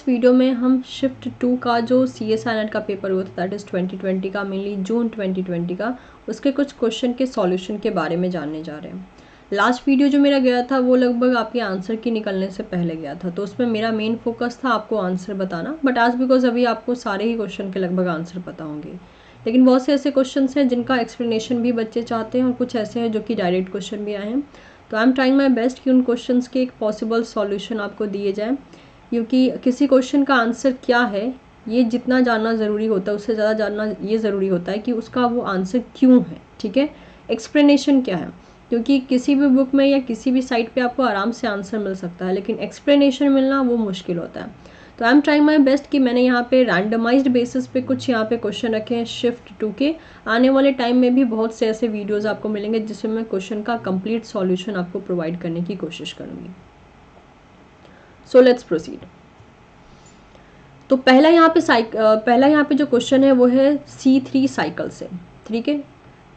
Video में हम shift 2 का जो CSI नेट का पेपर हुआ था, दैट इज़ 2020 का, मेनली जून 2020 का, उसके कुछ क्वेश्चन के सॉल्यूशन के बारे में जानने जा रहे हैं। लास्ट वीडियो जो मेरा गया था वो लगभग आपके आंसर की निकलने से पहले गया था, तो उसमें मेरा मेन फोकस था आपको आंसर बताना, बट आज बिकॉज अभी आपको सारे ही क्वेश्चन के लगभग आंसर पता होंगे, लेकिन बहुत से ऐसे क्वेश्चन हैं जिनका एक्सप्लेनेशन भी बच्चे चाहते हैं और कुछ ऐसे हैं जो कि डायरेक्ट क्वेश्चन भी आए हैं। तो I am trying my best कि उन क्वेश्चंस के एक पॉसिबल सॉल्यूशन आपको दिए जाए, क्योंकि किसी क्वेश्चन का आंसर क्या है ये जितना जानना ज़रूरी होता है उससे ज़्यादा जानना ये ज़रूरी होता है कि उसका वो आंसर क्यों है, ठीक है, एक्सप्लेनेशन क्या है। क्योंकि किसी भी बुक में या किसी भी साइट पे आपको आराम से आंसर मिल सकता है, लेकिन एक्सप्लेनेशन मिलना वो मुश्किल होता है। तो I am trying my best कि मैंने यहाँ पे रैंडमाइज्ड बेसिस पे कुछ यहाँ पे क्वेश्चन रखे हैं शिफ्ट 2 के। आने वाले टाइम में भी बहुत से ऐसे वीडियोज़ आपको मिलेंगे जिसमें मैं क्वेश्चन का कंप्लीट सॉल्यूशन आपको प्रोवाइड करने की कोशिश करूँगी। So let's proceed. तो पहला यहाँ पे जो क्वेश्चन है वो है C3 साइकिल से, ठीक है।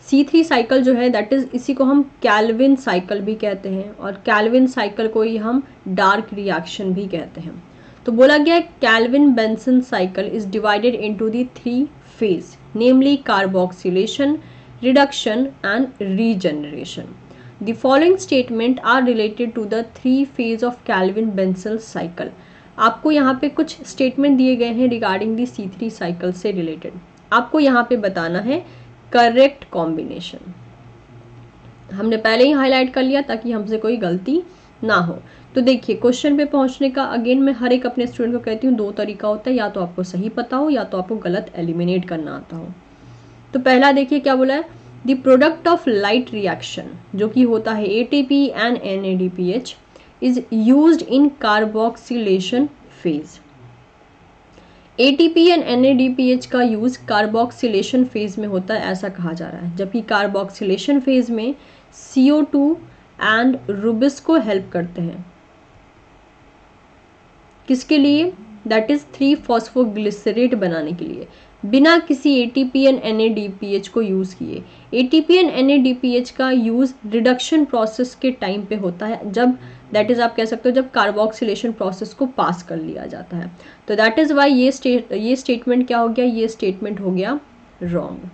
C3 साइकिल जो है दैट इज, इसी को हम कैल्विन साइकिल भी कहते हैं, और कैल्विन साइकिल को ही हम डार्क रिएक्शन भी कहते हैं। तो बोला गया है Calvin Benson cycle is divided into the 3 phase, namely carboxylation, reduction and regeneration. The following statement are related to the 3 phase of Calvin-Benzon cycle. आपको यहाँ पे कुछ स्टेटमेंट दिए गए हैं रिगार्डिंग दी C3 साइकिल से रिलेटेड। आपको यहाँ पे बताना है करेक्ट कॉम्बिनेशन। हमने पहले ही हाईलाइट कर लिया ताकि हमसे कोई गलती ना हो। तो देखिए क्वेश्चन पे पहुंचने का अगेन मैं हर एक अपने स्टूडेंट को कहती हूँ 2 तरीका होता है, या तो आपको सही पता हो या तो आपको गलत एलिमिनेट करना आता हो। तो पहला देखिए क्या बोला है, the product of light reaction जो कि होता है ATP and NADPH is used in carboxylation phase. ATP and NADPH का यूज कार्बोक्सिलेशन फेज में होता है ऐसा कहा जा रहा है, जबकि कार्बोक्सिलेशन फेज में CO2 एंड रुबिस को हेल्प करते हैं। किसके लिए? दैट इज 3-फॉस्फोग्लिसरेट बनाने के लिए, बिना किसी ATP एंड NADPH को यूज़ किए। ATP एंड NADPH का यूज़ रिडक्शन प्रोसेस के टाइम पे होता है, जब दैट इज़ आप कह सकते हो जब कार्बोक्सिलेशन प्रोसेस को पास कर लिया जाता है। तो दैट इज़ वाई ये स्टेटमेंट क्या हो गया, ये स्टेटमेंट हो गया रॉन्ग।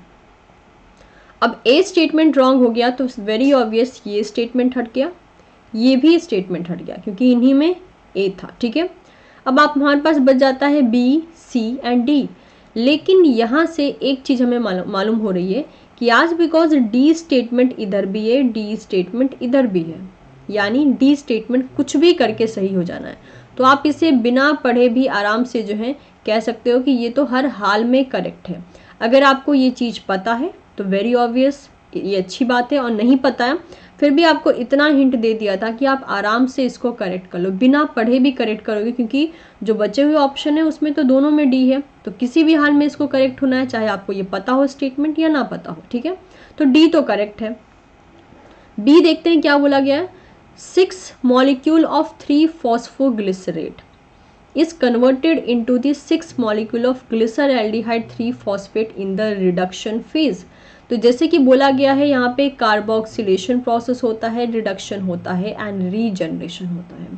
अब ए स्टेटमेंट रॉन्ग हो गया तो वेरी ऑब्वियस ये स्टेटमेंट हट गया, ये भी स्टेटमेंट हट गया, क्योंकि इन्हीं में ए था, ठीक है। अब आप हमारे पास बच जाता है B, C एंड D, लेकिन यहाँ से एक चीज़ हमें मालूम हो रही है कि आज बिकॉज D स्टेटमेंट इधर भी है, D स्टेटमेंट इधर भी है, यानी D स्टेटमेंट कुछ भी करके सही हो जाना है। तो आप इसे बिना पढ़े भी आराम से जो है कह सकते हो कि ये तो हर हाल में करेक्ट है। अगर आपको ये चीज़ पता है तो वेरी ऑब्वियस ये अच्छी बात है, और नहीं पता है फिर भी आपको इतना हिंट दे दिया था कि आप आराम से इसको करेक्ट कर लो, बिना पढ़े भी करेक्ट करोगे, क्योंकि जो बचे हुए ऑप्शन है उसमें तो दोनों में D है, तो किसी भी हाल में इसको करेक्ट होना है, चाहे आपको ये पता हो स्टेटमेंट या ना पता हो, ठीक है। तो D तो करेक्ट है। B देखते हैं क्या बोला गया है, 6 molecule of three-phosphoglycerate is converted into the 6 molecule of glyceraldehyde 3-phosphate in the reduction phase। तो जैसे कि बोला गया है यहाँ पे कार्बोक्सिलेशन प्रोसेस होता है, रिडक्शन होता है एंड रीजनरेशन होता है।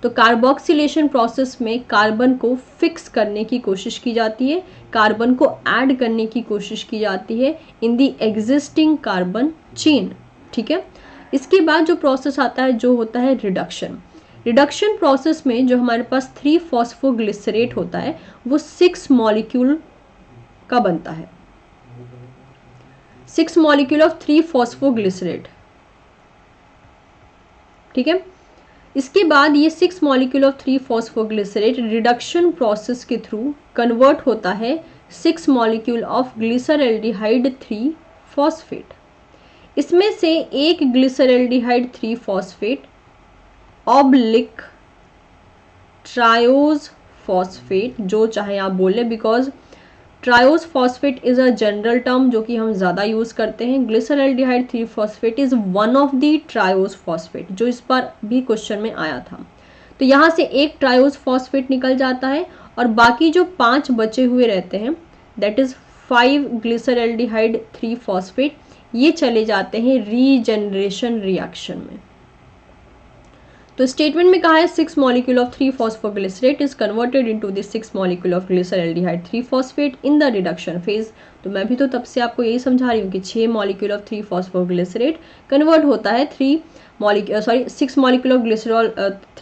तो कार्बोक्सिलेशन प्रोसेस में कार्बन को फिक्स करने की कोशिश की जाती है, कार्बन को ऐड करने की कोशिश की जाती है इन दी एग्जिस्टिंग कार्बन चेन, ठीक है। इसके बाद जो प्रोसेस आता है जो होता है रिडक्शन। रिडक्शन प्रोसेस में जो हमारे पास 3-फॉस्फोग्लिसरेट होता है वो 6 मॉलिक्यूल का बनता है, 6 मॉलिक्यूल ऑफ 3-फॉस्फोग्लिसरेट, ठीक है। इसके बाद ये 6 molecule of three phosphoglycerate reduction process के थ्रू कन्वर्ट होता है 6 मॉलिक्यूल ऑफ ग्लिसरल्डिहाइड 3-फॉस्फेट। इसमें से एक glyceraldehyde three-phosphate oblique triose phosphate, जो चाहे आप बोले, because triose phosphate is a general term जो कि हम ज़्यादा यूज़ करते हैं। Glyceraldehyde three-phosphate is one of the triose phosphate, जो इस बार भी क्वेश्चन में आया था। तो यहाँ से एक ट्रायोज फॉस्फेट निकल जाता है और बाकी जो 5 बचे हुए रहते हैं दैट इज 5 ग्लिसरल्डिहाइड 3-फॉस्फेट, ये चले जाते हैं रीजनरेशन रिएक्शन में। तो तो स्टेटमेंट में कहा है 6 molecule of three-phosphoglycerate is converted into the 6 molecule of glyceraldehyde three-phosphate in the reduction phase. तो मैं भी तो तब से आपको यही समझा रही हूँ कि 6 मॉलिक्यूल ऑफ 3-फॉस्फोग्लिसरेट कन्वर्ट होता है 6 molecule of glycerol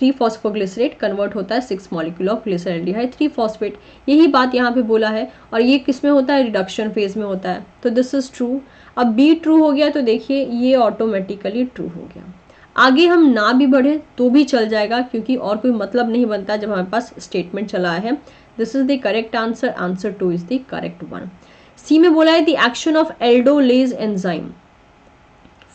three phosphoglycerate convert होता है 6 मॉलिक्यूल ऑफ ग्लिसरल्डिहाइड 3-फॉस्फेट। यही बात यहाँ पे बोला है और ये किस में होता है, रिडक्शन फेज में होता है। तो दिस इज ट्रू। अब बी ट्रू हो गया तो देखिए ये ऑटोमेटिकली ट्रू हो गया। आगे हम ना भी बढ़े तो भी चल जाएगा क्योंकि और कोई मतलब नहीं बनता जब हमारे पास स्टेटमेंट चला है। This is the correct answer, answer 2 is the correct one. C में बोला है the action of aldolase enzyme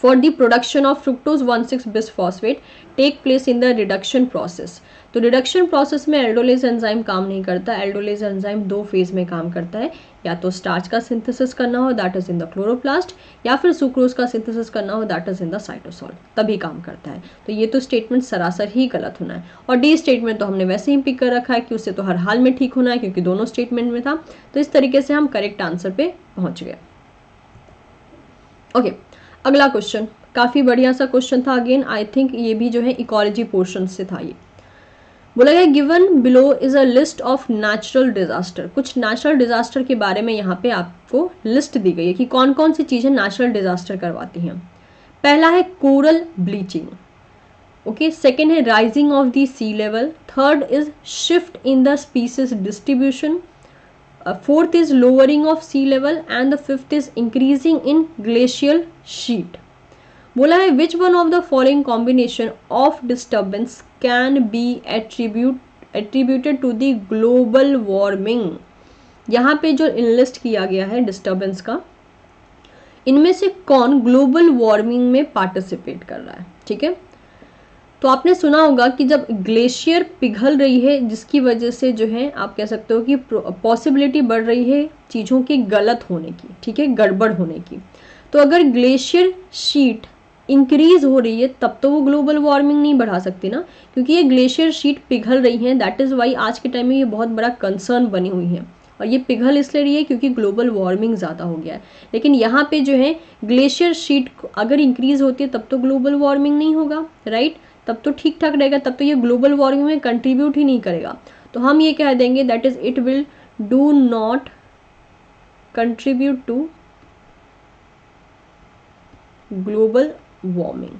for the production of fructose one six-bisphosphate take place in the reduction process. तो रिडक्शन प्रोसेस में aldolase enzyme काम नहीं करता। Aldolase enzyme 2 phase में काम करता है, या तो स्टार्च का सिंथेसिस करना हो that is in the chloroplast, या फिर सुक्रोज का सिंथेसिस करना हो that is in the cytosol, तभी काम करता है। तो ये तो स्टेटमेंट सरासर ही गलत होना है। और डी स्टेटमेंट तो हमने वैसे ही पिक कर रखा है कि उससे तो हर हाल में ठीक होना है क्योंकि दोनों स्टेटमेंट में था। तो इस तरीके से हम करेक्ट आंसर पे पहुंच गए। ओके, अगला क्वेश्चन काफी बढ़िया सा क्वेश्चन था। अगेन आई थिंक ये भी जो है इकोलॉजी पोर्शन से था। ये बोला गया given below is a list of natural disaster. कुछ नेचुरल डिजास्टर के बारे में यहाँ पे आपको लिस्ट दी गई है कि कौन कौन सी चीजें नेचुरल डिजास्टर करवाती हैं। पहला है कोरल ब्लीचिंग, ओके। सेकेंड है rising of the sea level. Third is shift in the species distribution. Fourth is lowering of sea level and the fifth is increasing in glacial sheet. बोला है which one of the following combination of disturbance can be attributed to the global warming. यहाँ पे जो enlist किया गया है disturbance का, इनमें से कौन ग्लोबल वार्मिंग में पार्टिसिपेट कर रहा है, ठीक है। तो आपने सुना होगा कि जब ग्लेशियर पिघल रही है जिसकी वजह से जो है आप कह सकते हो कि पॉसिबिलिटी बढ़ रही है चीज़ों के गलत होने की, ठीक है, गड़बड़ होने की। तो अगर ग्लेशियर शीट इंक्रीज हो रही है तब तो वो ग्लोबल वार्मिंग नहीं बढ़ा सकती ना, क्योंकि ये ग्लेशियर शीट पिघल रही है। दैट इज़ वाई आज के टाइम में ये बहुत बड़ा कंसर्न बनी हुई है। और ये पिघल इसलिए रही है क्योंकि ग्लोबल वार्मिंग ज़्यादा हो गया है। लेकिन यहाँ पे जो है ग्लेशियर शीट अगर इंक्रीज होती है तब तो ग्लोबल वार्मिंग नहीं होगा, राइट। तब तो ठीक ठाक रहेगा, तब तो ये ग्लोबल वार्मिंग में कंट्रीब्यूट ही नहीं करेगा। तो हम ये कह देंगे that is it will do not contribute to global warming.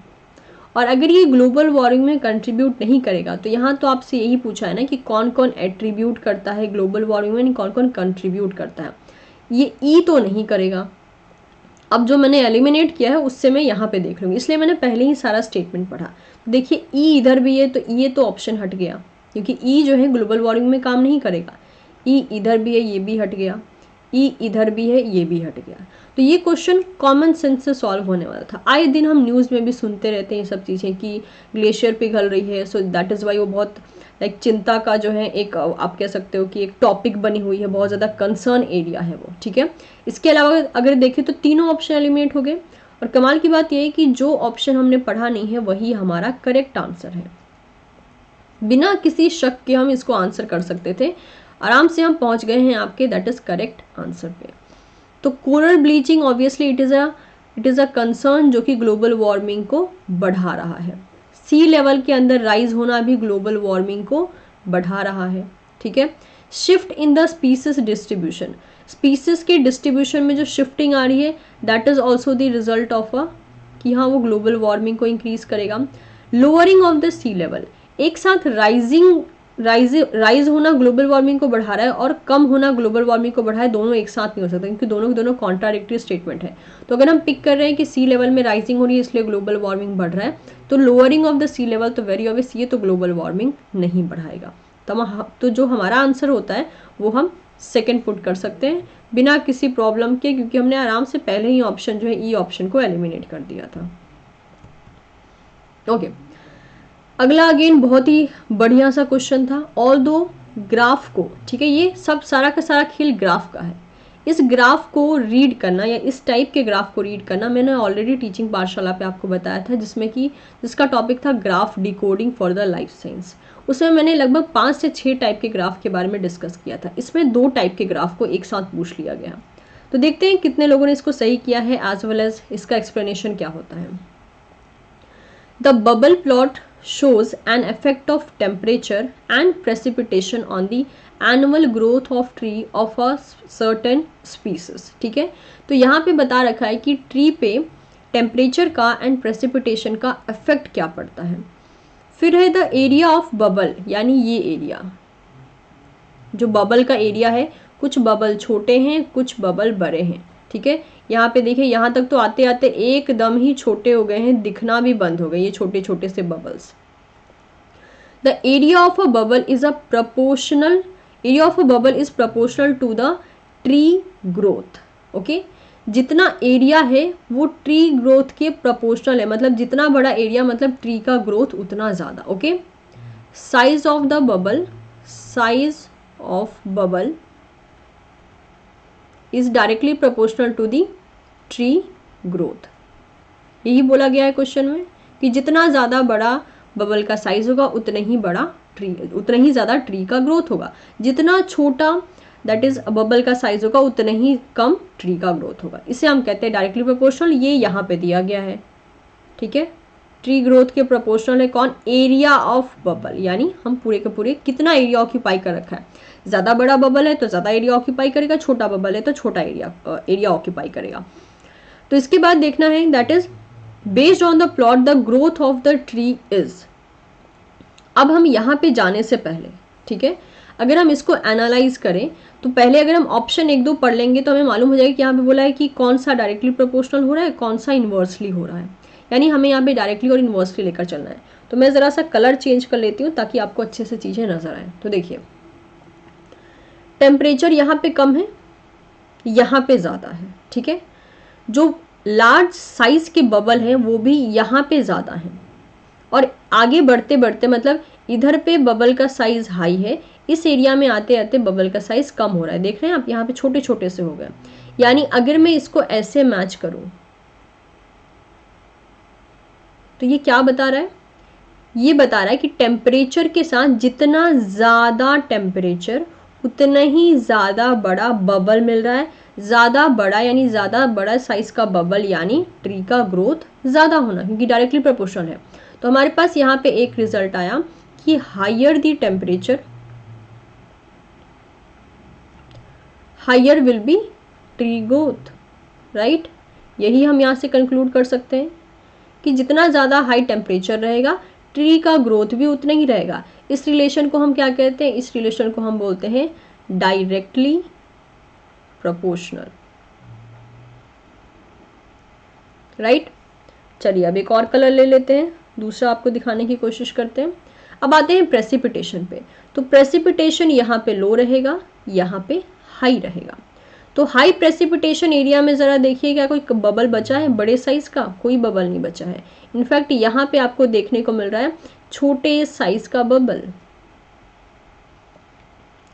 और अगर ये ग्लोबल वार्मिंग में कंट्रीब्यूट नहीं करेगा तो यहाँ तो आपसे यही पूछा है ना कि कौन कौन एट्रीब्यूट करता है ग्लोबल वार्मिंग में, कौन कौन कंट्रीब्यूट करता है। ये ई तो नहीं करेगा। अब जो मैंने एलिमिनेट किया है उससे मैं यहाँ पे देख लूँगी, इसलिए मैंने पहले ही सारा स्टेटमेंट पढ़ा। देखिए ई इधर भी है तो ये तो ऑप्शन हट गया क्योंकि ई जो है ग्लोबल वार्मिंग में काम नहीं करेगा। ई इधर भी है, ये भी हट गया। ई इधर भी है, ये भी हट गया। तो ये क्वेश्चन कॉमन सेंस से सॉल्व होने वाला था। आए दिन हम न्यूज़ में भी सुनते रहते हैं ये सब चीज़ें कि ग्लेशियर पिघल रही है, सो दैट इज़ वाई वो बहुत लाइक चिंता का जो है एक आप कह सकते हो कि एक टॉपिक बनी हुई है, बहुत ज़्यादा कंसर्न एरिया है वो, ठीक है। इसके अलावा अगर देखें तो तीनों ऑप्शन एलिमिनेट हो गए। और कमाल की बात यह है कि जो ऑप्शन हमने पढ़ा नहीं है वही हमारा करेक्ट आंसर है। बिना किसी शक के हम इसको आंसर कर सकते थे, आराम से हम पहुंच गए हैं आपके दैट इज करेक्ट आंसर पे। तो coral bleaching obviously it is a concern जो कि ग्लोबल वार्मिंग को बढ़ा रहा है। सी लेवल के अंदर राइज होना भी ग्लोबल वार्मिंग को बढ़ा रहा है, ठीक है। Shift in the species distribution, species के डिस्ट्रीब्यूशन में जो शिफ्टिंग आ रही है that is also the result of कि हाँ वो ग्लोबल वार्मिंग को इंक्रीज करेगा। Lowering of the sea level, एक साथ राइज होना ग्लोबल वार्मिंग को बढ़ा रहा है और कम होना ग्लोबल वार्मिंग को बढ़ा है, दोनों एक साथ नहीं हो सकता क्योंकि दोनों के दोनों कॉन्ट्राडिक्टरी स्टेटमेंट है। तो अगर हम पिक कर रहे हैं कि सी लेवल में राइजिंग हो रही है इसलिए ग्लोबल वार्मिंग बढ़ रहा है, तो lowering of the sea level तो वेरी ऑब्वियस ये तो ग्लोबल वार्मिंग नहीं बढ़ाएगा। तो जो हमारा आंसर होता है वो हम सेकेंड पुट कर सकते हैं बिना किसी प्रॉब्लम के, क्योंकि हमने आराम से पहले ही ऑप्शन जो है ई ऑप्शन को एलिमिनेट कर दिया था। ओके, अगला अगेन बहुत ही बढ़िया सा क्वेश्चन था। ऑल दो ग्राफ को, ठीक है, ये सब सारा का सारा खेल ग्राफ का है। इस ग्राफ को रीड करना या इस टाइप के ग्राफ को रीड करना मैंने ऑलरेडी टीचिंग पाठशाला पे आपको बताया था, जिसका टॉपिक था graph decoding for the life science. उसमें मैंने लगभग 5 से 6 टाइप के ग्राफ के बारे में डिस्कस किया था। इसमें 2 टाइप के ग्राफ को एक साथ पूछ लिया गया। तो देखते हैं कितने लोगों ने इसको सही किया है एज वेल एज इसका एक्सप्लेनेशन क्या होता है। The bubble plot shows an effect of temperature and precipitation on the annual growth of tree of a certain species। ठीक है, तो यहाँ पे बता रखा है कि ट्री पे टेम्परेचर का एंड प्रेसिपिटेशन का इफेक्ट क्या पड़ता है। फिर है द एरिया ऑफ बबल, यानी ये एरिया जो बबल का एरिया है, कुछ बबल छोटे हैं कुछ बबल बड़े हैं। ठीक है, यहाँ पे देखिए, यहाँ तक तो आते आते एकदम ही छोटे हो गए हैं, दिखना भी बंद हो गए ये छोटे छोटे से bubbles. The area of a bubble is proportional to the tree growth. Okay, जितना एरिया है वो ट्री ग्रोथ के प्रोपोर्शनल है, मतलब जितना बड़ा एरिया मतलब ट्री का ग्रोथ उतना ज़्यादा। Okay, size of the bubble, size of bubble is directly proportional to the tree growth. यही बोला गया है क्वेश्चन में कि जितना ज़्यादा बड़ा बबल का साइज होगा उतना ही ज़्यादा ट्री का ग्रोथ होगा। जितना छोटा दैट इज बबल का साइज होगा उतना ही कम ट्री का ग्रोथ होगा। इसे हम कहते हैं डायरेक्टली प्रोपोर्शनल। ये यहाँ पे दिया गया है। ठीक है, ट्री ग्रोथ के प्रोपोर्शनल है कौन? एरिया ऑफ बबल, यानी हम पूरे के पूरे कितना एरिया ऑक्यूपाई कर रखा है। ज़्यादा बड़ा बबल है तो ज़्यादा एरिया ऑक्यूपाई करेगा, छोटा बबल है तो छोटा एरिया ऑक्यूपाई करेगा। तो इसके बाद देखना है that is based on the plot the growth of the tree is. अब हम यहाँ पे जाने से पहले, ठीक है, अगर हम इसको एनालाइज करें तो पहले अगर हम ऑप्शन 1 2 पढ़ लेंगे तो हमें मालूम हो जाएगा कि यहाँ पे बोला है कि कौन सा डायरेक्टली प्रोपोर्शनल हो रहा है, कौन सा इन्वर्सली हो रहा है। यानी हमें यहाँ पे डायरेक्टली और इन्वर्सली लेकर चलना है। तो मैं ज़रा सा कलर चेंज कर लेती हूँ ताकि आपको अच्छे से चीज़ें नजर आए। तो देखिए, टेम्परेचर यहाँ पे कम है, यहाँ पे ज़्यादा है। ठीक है, जो लार्ज साइज के बबल हैं वो भी यहाँ पे ज़्यादा हैं, और आगे बढ़ते बढ़ते मतलब इधर पे बबल का साइज हाई है, इस एरिया में आते आते बबल का साइज कम हो रहा है। देख रहे हैं आप, यहाँ पे छोटे छोटे से हो गए। यानी अगर मैं इसको ऐसे मैच करूं तो ये क्या बता रहा है? ये बता रहा है कि टेम्परेचर के साथ जितना ज़्यादा टेम्परेचर उतना ही ज़्यादा बड़ा बबल मिल रहा है। ज़्यादा बड़ा यानी ज़्यादा बड़ा साइज का बबल यानी ट्री का ग्रोथ ज़्यादा होना, क्योंकि डायरेक्टली प्रोपोर्शनल है। तो हमारे पास यहाँ पे एक रिजल्ट आया कि higher the temperature higher will be tree growth, right. यही हम यहाँ से कंक्लूड कर सकते हैं कि जितना ज़्यादा हाई टेम्परेचर रहेगा ट्री का ग्रोथ भी उतना ही रहेगा। इस रिलेशन को हम क्या कहते हैं? इस रिलेशन को हम बोलते हैं डायरेक्टली प्रोपोर्शनल, राइट। चलिए अब एक और कलर ले लेते हैं, दूसरा आपको दिखाने की कोशिश करते हैं। अब आते हैं प्रेसिपिटेशन पे। तो प्रेसिपिटेशन यहाँ पे लो रहेगा, यहाँ पे हाई रहेगा। तो हाई प्रेसिपिटेशन एरिया में ज़रा देखिए, क्या कोई बबल बचा है बड़े साइज का? कोई बबल नहीं बचा है। इनफैक्ट यहाँ पे आपको देखने को मिल रहा है छोटे साइज का बबल,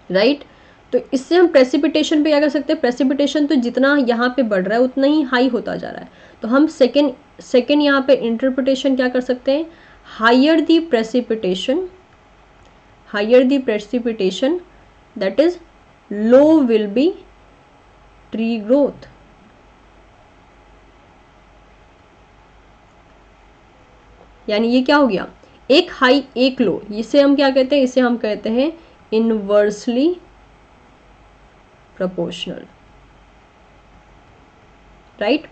राइट। तो इससे हम प्रेसिपिटेशन पे क्या कर सकते हैं? प्रेसिपिटेशन तो जितना यहाँ पे बढ़ रहा है उतना ही हाई होता जा रहा है। तो हम सेकेंड यहाँ पे इंटरप्रिटेशन क्या कर सकते हैं? Higher the precipitation that is low will be tree growth. यानी ये क्या हो गया? एक हाई एक लो। इसे हम क्या कहते हैं? इसे हम कहते हैं इनवर्सली प्रोपोर्शनल, राइट।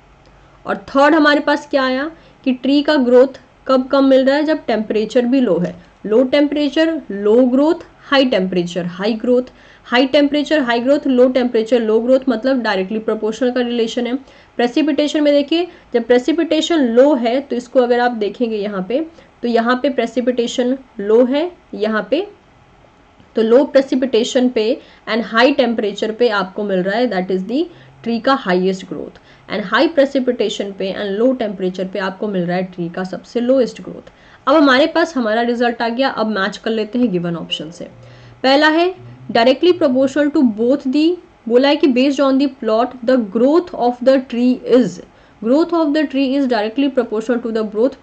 और थर्ड हमारे पास क्या आया कि ट्री का ग्रोथ कब कम मिल रहा है? जब टेम्परेचर भी लो है। Low temperature low growth, high temperature high growth. High temperature high growth, low temperature low growth, मतलब डायरेक्टली प्रोपोर्शनल का रिलेशन है। प्रेसिपिटेशन में देखिए, जब प्रेसिपिटेशन लो है तो इसको अगर आप देखेंगे यहाँ पे, तो यहाँ पे प्रेसिपिटेशन लो है, यहाँ पे तो लो प्रेसिपिटेशन पे एंड हाई टेम्परेचर पे आपको मिल रहा है दैट इज दी ट्री का highest growth, and high precipitation पे एंड लो टेम्परेचर पे आपको मिल रहा है ट्री का सबसे लोएस्ट ग्रोथ। अब हमारे पास हमारा रिजल्ट आ गया। अब मैच कर लेते हैं गिवन ऑप्शन से। पहला है directly proportional to both the, बोला है कि based on the plot the growth of the tree is, growth of the tree is directly proportional to the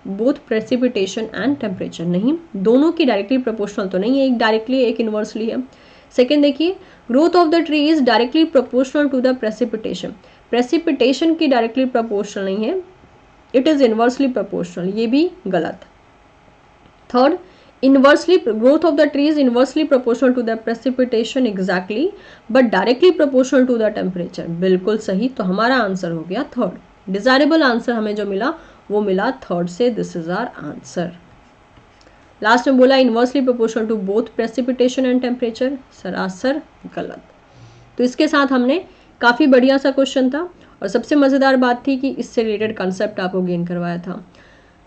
both precipitation and temperature. नहीं, दोनों की डायरेक्टली प्रोपोर्शनल तो नहीं है, एक डायरेक्टली एक इनवर्सली है। सेकेंड देखिए, growth of the tree is directly proportional to the precipitation. Precipitation की डायरेक्टली प्रोपोर्शनल नहीं है, इट इज इनवर्सली प्रोपोर्शनल। ये भी गलत। Third, inversely growth of the tree is inversely proportional to the precipitation exactly but directly proportional to the temperature. बिल्कुल सही, तो हमारा आंसर हो गया थर्ड। डिजायरेबल आंसर हमें जो मिला वो मिला थर्ड से, this is our answer. Last में बोला inversely proportional to both precipitation and temperature, सरासर गलत। तो इसके साथ हमने काफ़ी बढ़िया सा क्वेश्चन था और सबसे मज़ेदार बात थी कि इससे रिलेटेड कंसेप्ट आपको गेन करवाया था।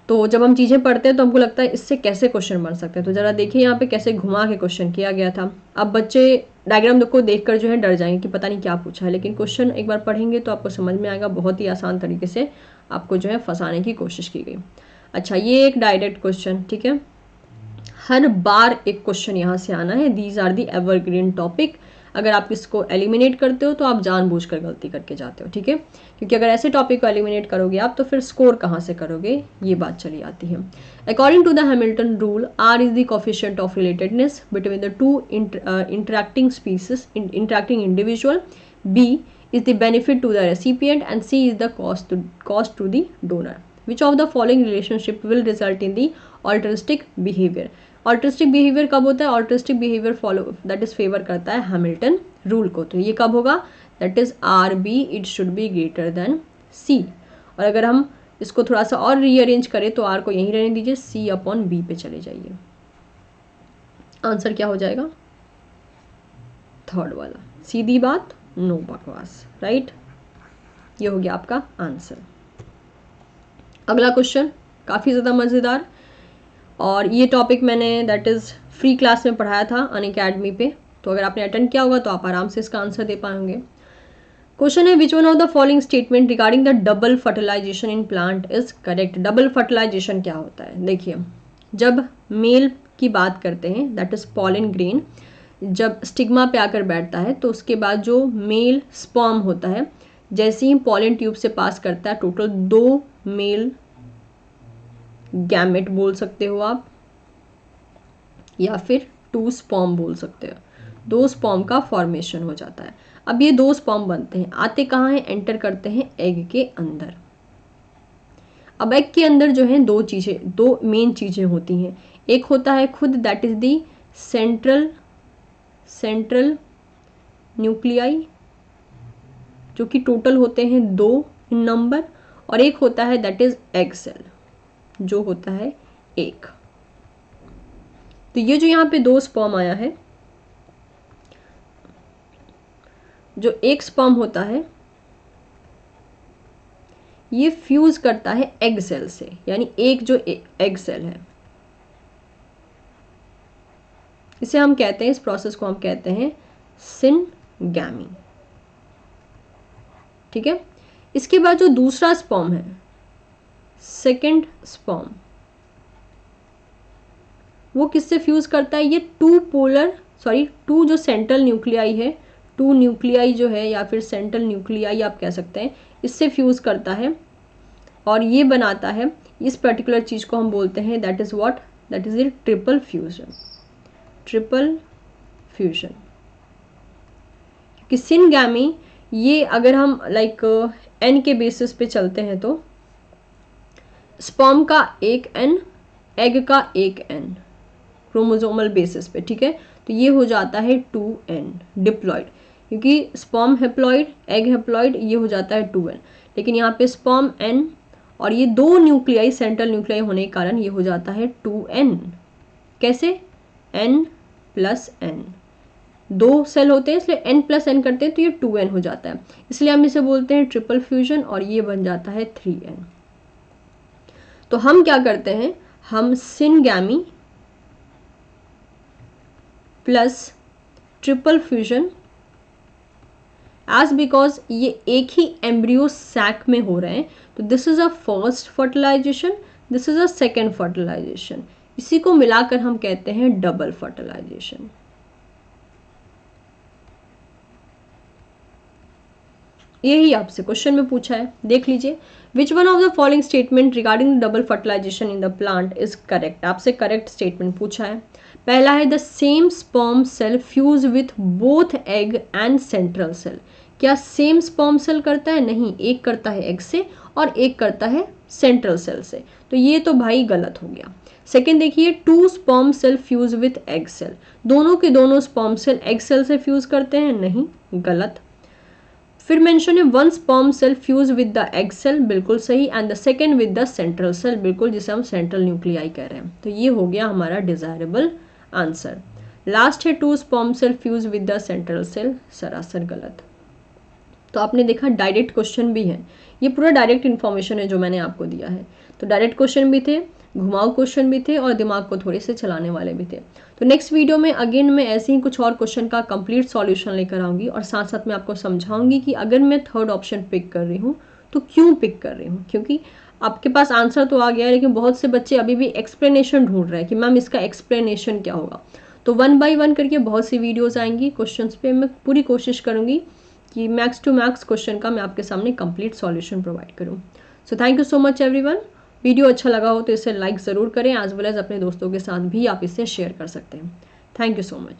तो जब हम चीज़ें पढ़ते हैं तो हमको लगता है इससे कैसे क्वेश्चन बन सकते हैं। तो ज़रा देखिए यहाँ पे कैसे घुमा के क्वेश्चन किया गया था। अब बच्चे डायग्राम को देखकर जो है डर जाएंगे कि पता नहीं क्या पूछा है, लेकिन क्वेश्चन एक बार पढ़ेंगे तो आपको समझ में आएगा। बहुत ही आसान तरीके से आपको जो है फंसाने की कोशिश की गई। अच्छा, ये एक डायरेक्ट क्वेश्चन, ठीक है, हर बार एक क्वेश्चन यहाँ से आना है। These are the evergreen topic. अगर आप इसको एलिमिनेट करते हो तो आप जानबूझकर गलती करके जाते हो, ठीक है, क्योंकि अगर ऐसे टॉपिक को एलिमिनेट करोगे आप तो फिर स्कोर कहाँ से करोगे, ये बात चली आती है। According to the Hamilton rule, R is the coefficient of relatedness between the two interacting species interacting individual, B is the benefit to the recipient and C is the cost to the donor. Which of the following relationship will result in the altruistic behavior? Altruistic behavior कब होता है? Altruistic behavior follow that is favor करता है Hamilton rule को। तो ये कब होगा? That is RB, it should be greater than C। और अगर हम इसको थोड़ा सा और रीअरेंज करें तो R को यहीं रहने दीजिए, C/B पे चले जाइए। आंसर क्या हो जाएगा? थर्ड वाला। सीधी बात, नो बकवास, राइट। ये हो गया आपका आंसर। अगला क्वेश्चन काफ़ी ज़्यादा मज़ेदार, और ये टॉपिक मैंने दैट इज़ फ्री क्लास में पढ़ाया था अनअकैडमी पे, तो अगर आपने अटेंड किया होगा तो आप आराम से इसका आंसर दे पाएंगे। क्वेश्चन है, which one of the following statement regarding the double fertilization in plant is correct? Double fertilization क्या होता है? देखिए, जब मेल की बात करते हैं दैट इज पॉलन ग्रेन, जब स्टिग्मा पे आकर बैठता है तो उसके बाद जो मेल स्पर्म होता है, जैसे ही पॉलन ट्यूब से पास करता है, टोटल 2 मेल गैमेट बोल सकते हो आप, या फिर 2 स्पर्म बोल सकते हो। 2 स्पर्म का फॉर्मेशन हो जाता है। अब ये 2 स्पर्म बनते हैं, आते कहाँ हैं? एंटर करते हैं एग के अंदर। अब एग के अंदर जो है 2 मेन चीज़ें होती हैं। एक होता है खुद that is the central nuclei, जो कि टोटल होते हैं 2 इन नंबर, और एक होता है दैट इज एग सेल, जो होता है 1। तो ये जो यहाँ पे 2 स्पर्म आया है, जो एक स्पर्म होता है ये फ्यूज करता है एग सेल से, यानी एक जो एग सेल है, इसे हम कहते हैं, इस प्रोसेस को हम कहते हैं सिनगैमी, ठीक है। इसके बाद जो दूसरा स्पर्म है, सेकंड स्पर्म, वो किससे फ्यूज करता है? ये 2 जो सेंट्रल न्यूक्लियाई है, 2 न्यूक्लियाई जो है, या फिर सेंट्रल न्यूक्लियाई आप कह सकते हैं, इससे फ्यूज करता है और ये बनाता है, इस पर्टिकुलर चीज को हम बोलते हैं that is what? That is the triple fusion. Triple fusion, कि सिनगैमी, ये अगर हम लाइक एन के बेसिस पे चलते हैं तो स्पर्म का एक एन, एग का एक एन, क्रोमोसोमल बेसिस पे, ठीक है। तो ये हो जाता है 2n डिप्लॉइड, क्योंकि स्पर्म हेप्लॉइड, एग हेप्लॉइड, ये हो जाता है 2n, लेकिन यहाँ पे स्पर्म n और ये 2 न्यूक्लियाई, सेंट्रल न्यूक्लियाई होने के कारण ये हो जाता है 2n। कैसे? n प्लस n, 2 सेल होते हैं इसलिए n प्लस n करते हैं तो ये 2n हो जाता है, इसलिए हम इसे बोलते हैं ट्रिपल फ्यूजन, और ये बन जाता है 3n। तो हम क्या करते हैं, हम syngamy plus triple fusion, as because ये एक ही एम्ब्रियो सैक में हो रहे हैं, तो this is a first fertilization, this is a second fertilization, इसी को मिलाकर हम कहते हैं डबल फर्टिलाइजेशन। यही आपसे क्वेश्चन में पूछा है, देख लीजिए। Which one of the following statement regarding double fertilization in the plant is correct? आपसे करेक्ट स्टेटमेंट पूछा है। पहला है the same sperm cell fuse with both egg and central cell. क्या सेम स्पर्म सेल करता है? नहीं, एक करता है एग से और एक करता है सेंट्रल सेल से, तो ये तो भाई गलत हो गया। सेकेंड देखिए, 2 sperm cell fuse with egg cell, दोनों के दोनों स्पर्म सेल एग सेल से फ्यूज करते हैं, नहीं, गलत। फिर मेंशन है 1 sperm cell fuse with the egg cell, बिल्कुल सही, and the second with the central cell, बिल्कुल, जिसे हम सेंट्रल न्यूक्लियाई कह रहे हैं। तो ये हो गया हमारा डिजायरेबल आंसर। लास्ट है 2 sperm cell fuse with the central cell, सरासर गलत। तो आपने देखा डायरेक्ट क्वेश्चन भी है, ये पूरा डायरेक्ट इन्फॉर्मेशन है जो मैंने आपको दिया है। तो डायरेक्ट क्वेश्चन भी थे, घुमाऊ क्वेश्चन भी थे और दिमाग को थोड़े से चलाने वाले भी थे। तो नेक्स्ट वीडियो में अगेन मैं ऐसे ही कुछ और क्वेश्चन का कंप्लीट सॉल्यूशन लेकर आऊंगी और साथ साथ मैं आपको समझाऊंगी कि अगर मैं थर्ड ऑप्शन पिक कर रही हूँ तो क्यों पिक कर रही हूँ, क्योंकि आपके पास आंसर तो आ गया है लेकिन बहुत से बच्चे अभी भी एक्सप्लेनेशन ढूंढ रहे हैं कि मैम इसका एक्सप्लेनेशन क्या होगा। तो 1 बाय 1 करके बहुत सी वीडियोज आएंगी क्वेश्चंस पे, मैं पूरी कोशिश करूंगी कि मैक्स टू मैक्स क्वेश्चन का मैं आपके सामने कंप्लीट सॉल्यूशन प्रोवाइड करूं। So thank you so much everyone. Video अच्छा लगा हो तो इसे लाइक ज़रूर करें, एज वेल एज अपने दोस्तों के साथ भी आप इसे शेयर कर सकते हैं। Thank you so much.